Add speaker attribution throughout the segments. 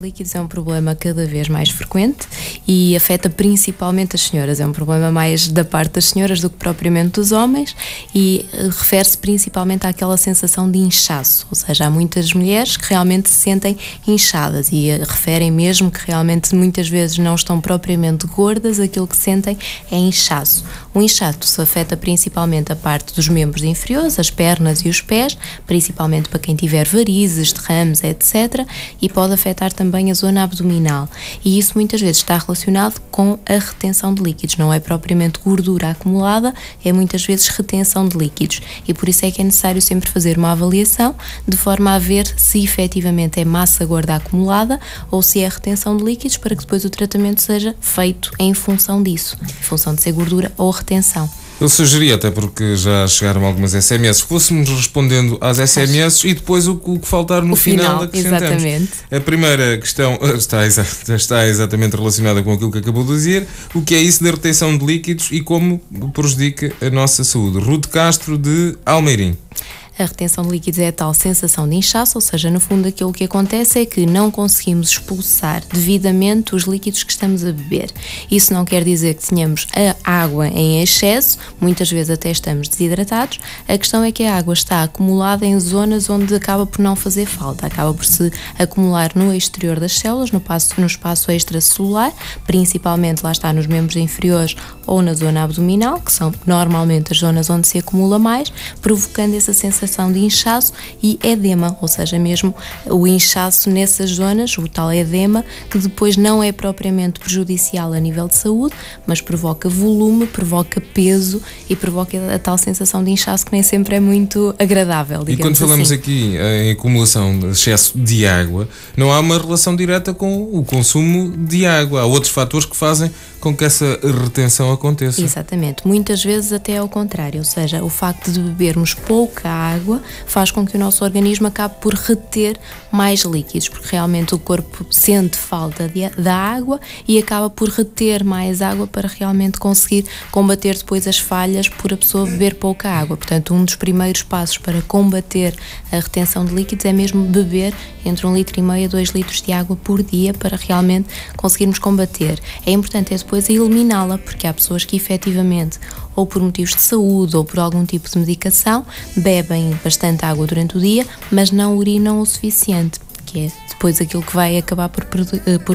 Speaker 1: Líquidos é um problema cada vez mais frequente e afeta principalmente as senhoras. É um problema mais da parte das senhoras do que propriamente dos homens e refere-se principalmente àquela sensação de inchaço, ou seja, há muitas mulheres que realmente se sentem inchadas e referem mesmo que realmente muitas vezes não estão propriamente gordas, aquilo que sentem é inchaço. O inchaço afeta principalmente a parte dos membros inferiores, as pernas e os pés, principalmente para quem tiver varizes, derrames, etc. e pode afetar também a zona abdominal, e isso muitas vezes está relacionado com a retenção de líquidos, não é propriamente gordura acumulada, é muitas vezes retenção de líquidos, e por isso é que é necessário sempre fazer uma avaliação de forma a ver se efetivamente é massa gorda acumulada ou se é retenção de líquidos, para que depois o tratamento seja feito em função disso, em função de ser gordura ou retenção.
Speaker 2: Eu sugeria, até porque já chegaram algumas SMS, que fôssemos respondendo às SMS e depois o que faltar no final acrescentamos.
Speaker 1: Exatamente.
Speaker 2: A primeira questão está exatamente relacionada com aquilo que acabou de dizer. O que é isso da retenção de líquidos e como prejudica a nossa saúde? Ruth Castro, de Almeirim.
Speaker 1: A retenção de líquidos é a tal sensação de inchaço, ou seja, no fundo aquilo que acontece é que não conseguimos expulsar devidamente os líquidos que estamos a beber. Isso não quer dizer que tenhamos a água em excesso, muitas vezes até estamos desidratados. A questão é que a água está acumulada em zonas onde acaba por não fazer falta, acaba por se acumular no exterior das células, no espaço extracelular, principalmente lá está nos membros inferiores ou na zona abdominal, que são normalmente as zonas onde se acumula mais, provocando essa sensação de inchaço e edema, ou seja, mesmo o inchaço nessas zonas, o tal edema, que depois não é propriamente prejudicial a nível de saúde, mas provoca volume, provoca peso e provoca a tal sensação de inchaço que nem sempre é muito agradável, digamos.
Speaker 2: E quando falamos
Speaker 1: assim
Speaker 2: aqui em acumulação de excesso de água, não há uma relação direta com o consumo de água, há outros fatores que fazem com que essa retenção aconteça.
Speaker 1: Exatamente, muitas vezes até ao contrário, ou seja, o facto de bebermos pouca água faz com que o nosso organismo acabe por reter mais líquidos, porque realmente o corpo sente falta da água e acaba por reter mais água para realmente conseguir combater depois as falhas por a pessoa beber pouca água. Portanto, um dos primeiros passos para combater a retenção de líquidos é mesmo beber entre 1,5 litro a 2 litros de água por dia para realmente conseguirmos combater. É importante depois eliminá-la, porque há pessoas que efetivamente, ou por motivos de saúde ou por algum tipo de medicação, bebem bastante água durante o dia, mas não urinam o suficiente, que é depois aquilo que vai acabar por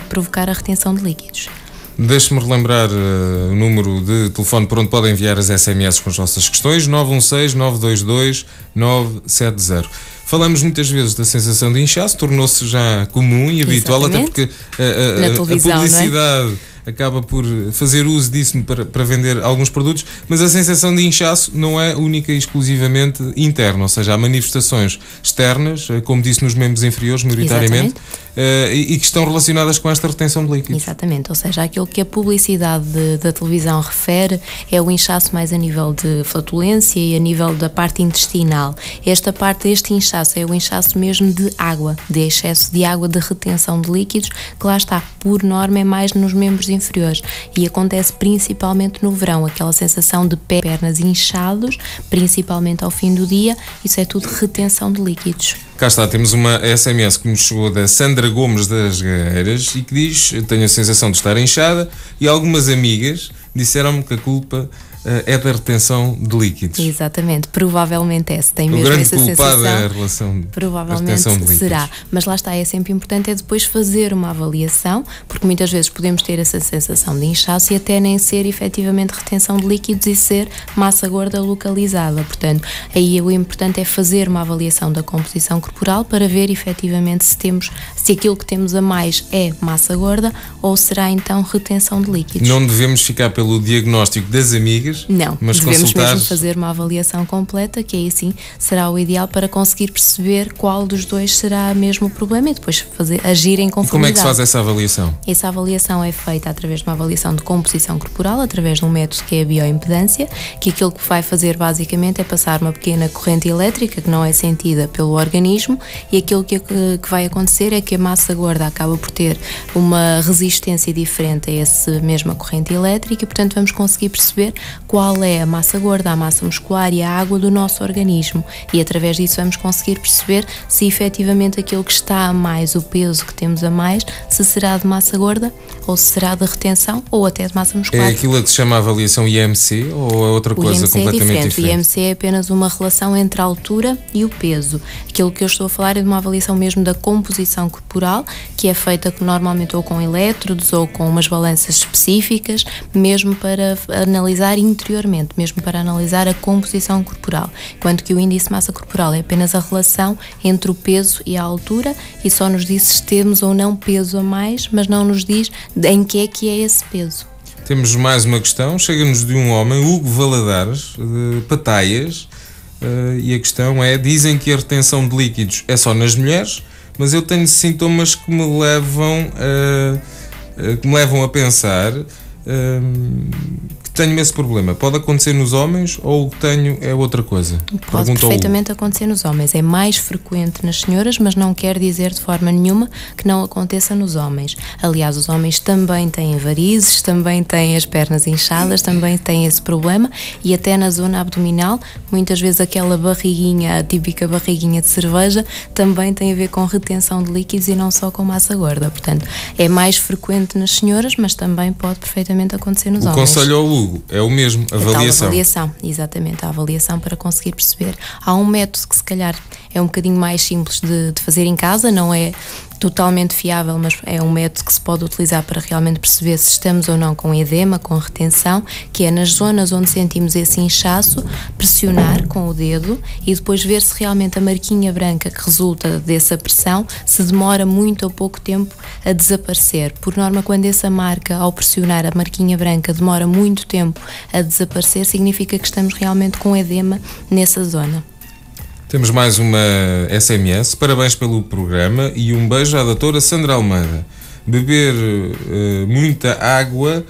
Speaker 1: provocar a retenção de líquidos.
Speaker 2: Deixe-me relembrar o número de telefone por onde podem enviar as SMS com as vossas questões, 916-922-970. Falamos muitas vezes da sensação de inchaço, tornou-se já comum e habitual,
Speaker 1: exatamente,
Speaker 2: até porque a publicidade acaba por fazer uso disso para vender alguns produtos, mas a sensação de inchaço não é única e exclusivamente interna, ou seja, há manifestações externas, como disse, nos membros inferiores, maioritariamente, e que estão relacionadas com esta retenção de líquidos.
Speaker 1: Exatamente, ou seja, aquilo que a publicidade da televisão refere é o inchaço mais a nível de flatulência e a nível da parte intestinal. Este inchaço é o inchaço mesmo de água, de excesso de água, de retenção de líquidos, que lá está, por norma, é mais nos membros inferiores e acontece principalmente no verão, aquela sensação de pernas inchados, principalmente ao fim do dia. Isso é tudo retenção de líquidos.
Speaker 2: Cá está, temos uma SMS que nos chegou da Sandra Gomes das Guerreiras e que diz: tenho a sensação de estar inchada e algumas amigas disseram-me que a culpa é da retenção de líquidos.
Speaker 1: Exatamente, provavelmente tem mesmo essa sensação.
Speaker 2: É a relação de
Speaker 1: provavelmente
Speaker 2: retenção de líquidos.
Speaker 1: Será, mas lá está, é sempre importante depois fazer uma avaliação, porque muitas vezes podemos ter essa sensação de inchaço e até nem ser efetivamente retenção de líquidos e ser massa gorda localizada. Portanto, aí o importante é fazer uma avaliação da composição corporal para ver efetivamente se aquilo que temos a mais é massa gorda ou será então retenção de líquidos.
Speaker 2: Não devemos ficar pelo diagnóstico das amigas.
Speaker 1: Não,
Speaker 2: mas
Speaker 1: devemos mesmo fazer uma avaliação completa, que aí sim será o ideal para conseguir perceber qual dos dois será mesmo o problema e depois agir em conformidade.
Speaker 2: E como é que se faz essa avaliação?
Speaker 1: Essa avaliação é feita através de uma avaliação de composição corporal, através de um método que é a bioimpedância, que aquilo que vai fazer basicamente é passar uma pequena corrente elétrica que não é sentida pelo organismo, e aquilo que vai acontecer é que a massa gorda acaba por ter uma resistência diferente a essa mesma corrente elétrica e, portanto vamos conseguir perceber qual é a massa gorda, a massa muscular e a água do nosso organismo, e através disso vamos conseguir perceber se efetivamente aquilo que está a mais, o peso que temos a mais, se será de massa gorda ou se será de retenção ou até de massa muscular.
Speaker 2: É aquilo que se chama a avaliação IMC ou é outra coisa completamente diferente?
Speaker 1: O IMC é apenas uma relação entre a altura e o peso. Aquilo que eu estou a falar é de uma avaliação mesmo da composição corporal, que é feita normalmente ou com elétrodos ou com umas balanças específicas, mesmo para analisar interiormente, mesmo para analisar a composição corporal, enquanto que o índice de massa corporal é apenas a relação entre o peso e a altura e só nos diz se temos ou não peso a mais, mas não nos diz em que é esse peso.
Speaker 2: Temos mais uma questão, chega-nos de um homem, Hugo Valadares, de Pataias, e a questão é, dizem que a retenção de líquidos é só nas mulheres, mas eu tenho sintomas que me levam a pensar que tenho esse problema. Pode acontecer nos homens ou o que tenho é outra coisa?
Speaker 1: Pode perfeitamente acontecer nos homens. É mais frequente nas senhoras, mas não quer dizer de forma nenhuma que não aconteça nos homens. Aliás, os homens também têm varizes, também têm as pernas inchadas, também têm esse problema, e até na zona abdominal, muitas vezes aquela barriguinha, a típica barriguinha de cerveja, também tem a ver com retenção de líquidos e não só com massa gorda. Portanto, é mais frequente nas senhoras, mas também pode perfeitamente acontecer nos homens.
Speaker 2: O conselho ao Hugo é o mesmo, avaliação.
Speaker 1: Exatamente, a avaliação para conseguir perceber. Há um método que se calhar é um bocadinho mais simples de fazer em casa, não é totalmente fiável, mas é um método que se pode utilizar para realmente perceber se estamos ou não com edema, com retenção, que é nas zonas onde sentimos esse inchaço, pressionar com o dedo e depois ver se realmente a marquinha branca que resulta dessa pressão se demora muito ou pouco tempo a desaparecer. Por norma, quando essa marca, ao pressionar a marquinha branca, demora muito tempo a desaparecer, significa que estamos realmente com edema nessa zona.
Speaker 2: Temos mais uma SMS, parabéns pelo programa e um beijo à doutora Sandra Almeida. Beber muita água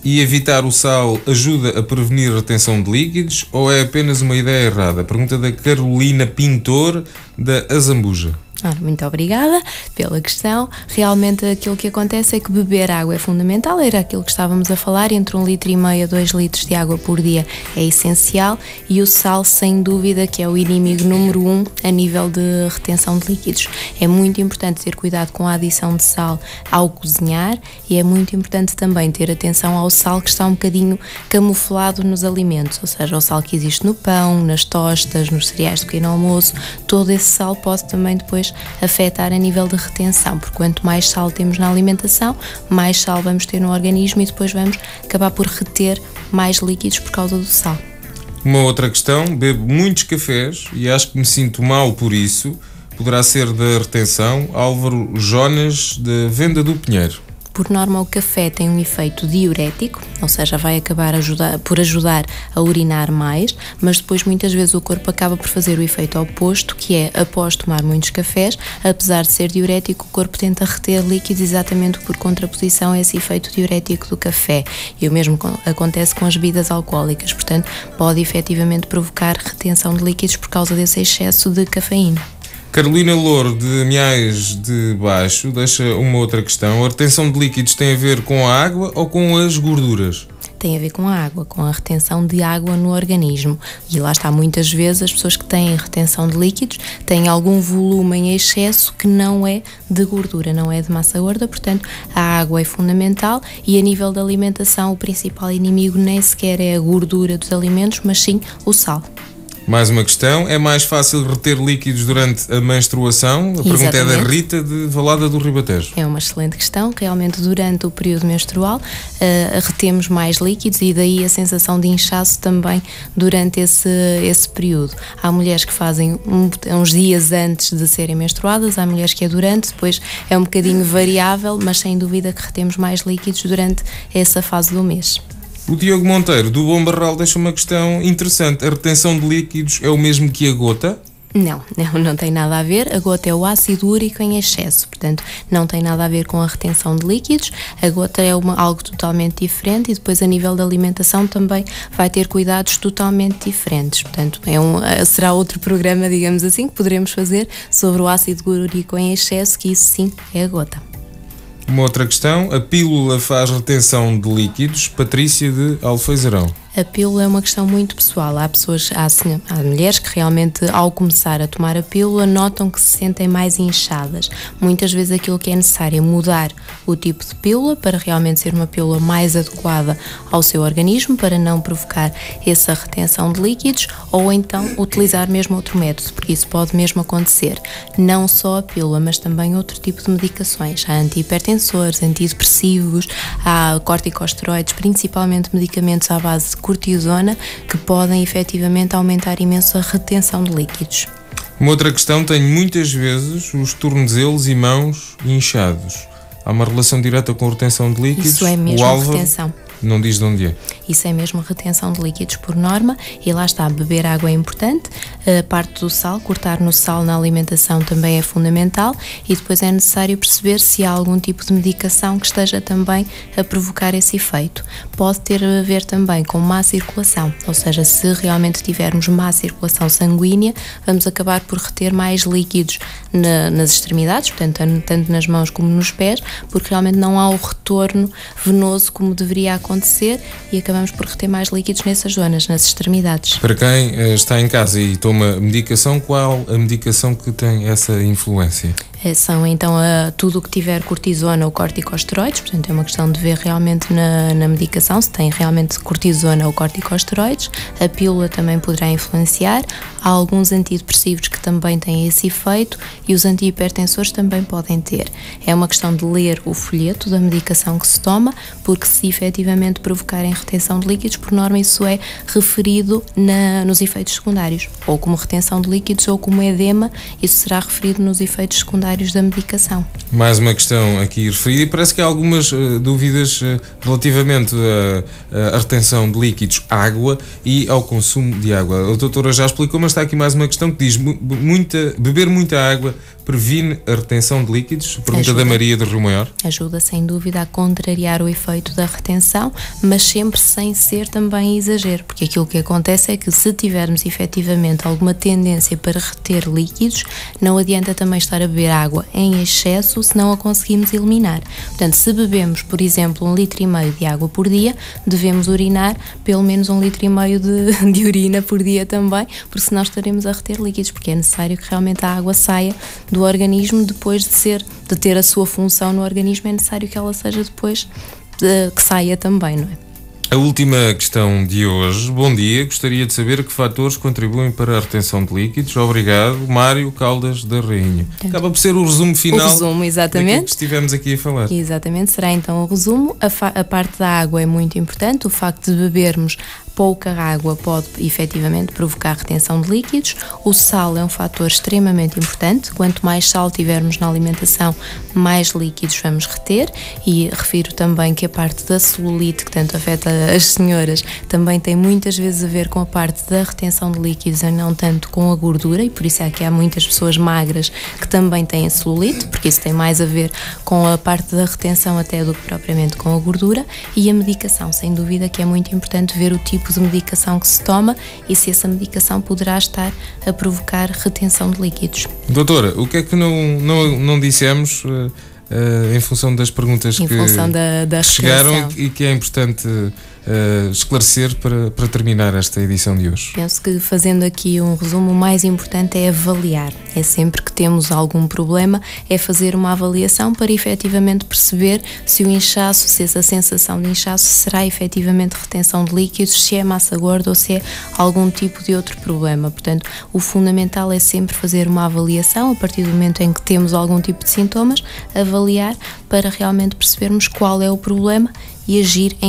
Speaker 2: e evitar o sal ajuda a prevenir a retenção de líquidos ou é apenas uma ideia errada? Pergunta da Carolina Pintor, da Azambuja.
Speaker 1: Muito obrigada pela questão. Realmente aquilo que acontece é que beber água é fundamental, era aquilo que estávamos a falar, entre 1,5 litro a 2 litros de água por dia é essencial, e o sal sem dúvida que é o inimigo número 1 a nível de retenção de líquidos. É muito importante ter cuidado com a adição de sal ao cozinhar e é muito importante também ter atenção ao sal que está um bocadinho camuflado nos alimentos, ou seja, o sal que existe no pão, nas tostas, nos cereais de pequeno almoço. Todo esse sal pode também depois afetar a nível de retenção, porque quanto mais sal temos na alimentação, mais sal vamos ter no organismo e depois vamos acabar por reter mais líquidos por causa do sal.
Speaker 2: Uma outra questão, bebo muitos cafés e acho que me sinto mal por isso, poderá ser da retenção? Álvaro Jonas, da Venda do Pinheiro.
Speaker 1: Por norma, o café tem um efeito diurético, ou seja, vai acabar por ajudar a urinar mais, mas depois muitas vezes o corpo acaba por fazer o efeito oposto, que é, após tomar muitos cafés, apesar de ser diurético, o corpo tenta reter líquidos exatamente por contraposição a esse efeito diurético do café. E o mesmo acontece com as bebidas alcoólicas, portanto, pode efetivamente provocar retenção de líquidos por causa desse excesso de cafeína.
Speaker 2: Carolina Louro, de Miais de Baixo, deixa uma outra questão. A retenção de líquidos tem a ver com a água ou com as gorduras?
Speaker 1: Tem a ver com a água, com a retenção de água no organismo. E lá está, muitas vezes as pessoas que têm retenção de líquidos têm algum volume em excesso que não é de gordura, não é de massa gorda, portanto a água é fundamental e a nível da alimentação o principal inimigo nem sequer é a gordura dos alimentos, mas sim o sal.
Speaker 2: Mais uma questão, é mais fácil reter líquidos durante a menstruação? A pergunta é da Rita, de Valada do Ribatejo.
Speaker 1: É uma excelente questão, realmente durante o período menstrual retemos mais líquidos e daí a sensação de inchaço também durante esse período. Há mulheres que fazem uns dias antes de serem menstruadas, há mulheres que é durante, depois é um bocadinho variável, mas sem dúvida que retemos mais líquidos durante essa fase do mês.
Speaker 2: O Diogo Monteiro, do Bom Barral, deixa uma questão interessante. A retenção de líquidos é o mesmo que a gota?
Speaker 1: Não tem nada a ver. A gota é o ácido úrico em excesso, portanto não tem nada a ver com a retenção de líquidos. A gota é algo totalmente diferente e depois a nível da alimentação também vai ter cuidados totalmente diferentes. Portanto será outro programa, digamos assim, que poderemos fazer sobre o ácido úrico em excesso, que isso sim é a gota.
Speaker 2: Uma outra questão, a pílula faz retenção de líquidos? Patrícia de Alfeizarão.
Speaker 1: A pílula é uma questão muito pessoal. Há mulheres que realmente, ao começar a tomar a pílula, notam que se sentem mais inchadas. Muitas vezes aquilo que é necessário é mudar o tipo de pílula para realmente ser uma pílula mais adequada ao seu organismo, para não provocar essa retenção de líquidos, ou então utilizar mesmo outro método, porque isso pode mesmo acontecer. Não só a pílula, mas também outro tipo de medicações. Há antihipertensores, antidepressivos, há corticosteroides, principalmente medicamentos à base de cortisona, que podem efetivamente aumentar imenso a retenção de líquidos.
Speaker 2: Uma outra questão, tenho muitas vezes os tornozelos e mãos inchados. Há uma relação direta com a retenção de líquidos?
Speaker 1: Isso é mesmo retenção.
Speaker 2: Não diz de onde é.
Speaker 1: Isso é mesmo retenção de líquidos por norma, e lá está, beber água é importante, a parte do sal, cortar no sal na alimentação também é fundamental, e depois é necessário perceber se há algum tipo de medicação que esteja também a provocar esse efeito. Pode ter a ver também com má circulação, ou seja, se realmente tivermos má circulação sanguínea, vamos acabar por reter mais líquidos nas extremidades, portanto, tanto nas mãos como nos pés, porque realmente não há o retorno venoso como deveria acontecer, e acabamos por reter mais líquidos nessas zonas, nas extremidades.
Speaker 2: Para quem está em casa e toma medicação, qual a medicação que tem essa influência?
Speaker 1: São então tudo o que tiver cortisona ou corticosteroides, portanto é uma questão de ver realmente na medicação se tem realmente cortisona ou corticosteroides. A pílula também poderá influenciar. Há alguns antidepressivos que também têm esse efeito, e os antihipertensores também podem ter. É uma questão de ler o folheto da medicação que se toma, porque se efetivamente provocarem retenção de líquidos, por norma isso é referido nos efeitos secundários, ou como retenção de líquidos ou como edema, isso será referido nos efeitos secundários da medicação.
Speaker 2: Mais uma questão aqui referida, e parece que há algumas dúvidas relativamente à retenção de líquidos, água e ao consumo de água. A doutora já explicou, mas está aqui mais uma questão que diz: beber muita água previne a retenção de líquidos? Pergunta da Maria de Rio Maior.
Speaker 1: Ajuda sem dúvida a contrariar o efeito da retenção, mas sempre sem ser também exagero, porque aquilo que acontece é que se tivermos efetivamente alguma tendência para reter líquidos, não adianta também estar a beber água em excesso se não a conseguimos eliminar. Portanto, se bebemos, por exemplo, 1,5 litro de água por dia, devemos urinar pelo menos 1,5 litro de urina por dia também, porque senão estaremos a reter líquidos, porque é necessário que realmente a água saia do organismo. Depois de ter a sua função no organismo, é necessário que ela seja depois que saia também, não é?
Speaker 2: A última questão de hoje. Bom dia, gostaria de saber que fatores contribuem para a retenção de líquidos. Obrigado, Mário Caldas da Rainha. Acaba por ser o resumo final.
Speaker 1: O resumo, exatamente.
Speaker 2: Daquilo que estivemos aqui a falar.
Speaker 1: Exatamente, será então o resumo. A parte da água é muito importante. O facto de bebermos pouca água pode efetivamente provocar retenção de líquidos. O sal é um fator extremamente importante. Quanto mais sal tivermos na alimentação, mais líquidos vamos reter. E refiro também que a parte da celulite, que tanto afeta as senhoras, também tem muitas vezes a ver com a parte da retenção de líquidos e não tanto com a gordura, e por isso é que há muitas pessoas magras que também têm celulite, porque isso tem mais a ver com a parte da retenção até do que propriamente com a gordura. E a medicação, sem dúvida que é muito importante ver o tipo de medicação que se toma e se essa medicação poderá estar a provocar retenção de líquidos.
Speaker 2: Doutora, o que é que não dissemos em função das perguntas que chegaram e que é importante esclarecer para terminar esta edição de hoje?
Speaker 1: Penso que, fazendo aqui um resumo, o mais importante é avaliar. É sempre que temos algum problema, é fazer uma avaliação para efetivamente perceber se o inchaço, se essa sensação de inchaço será efetivamente retenção de líquidos, se é massa gorda ou se é algum tipo de outro problema. Portanto, o fundamental é sempre fazer uma avaliação a partir do momento em que temos algum tipo de sintomas, avaliar para realmente percebermos qual é o problema e agir em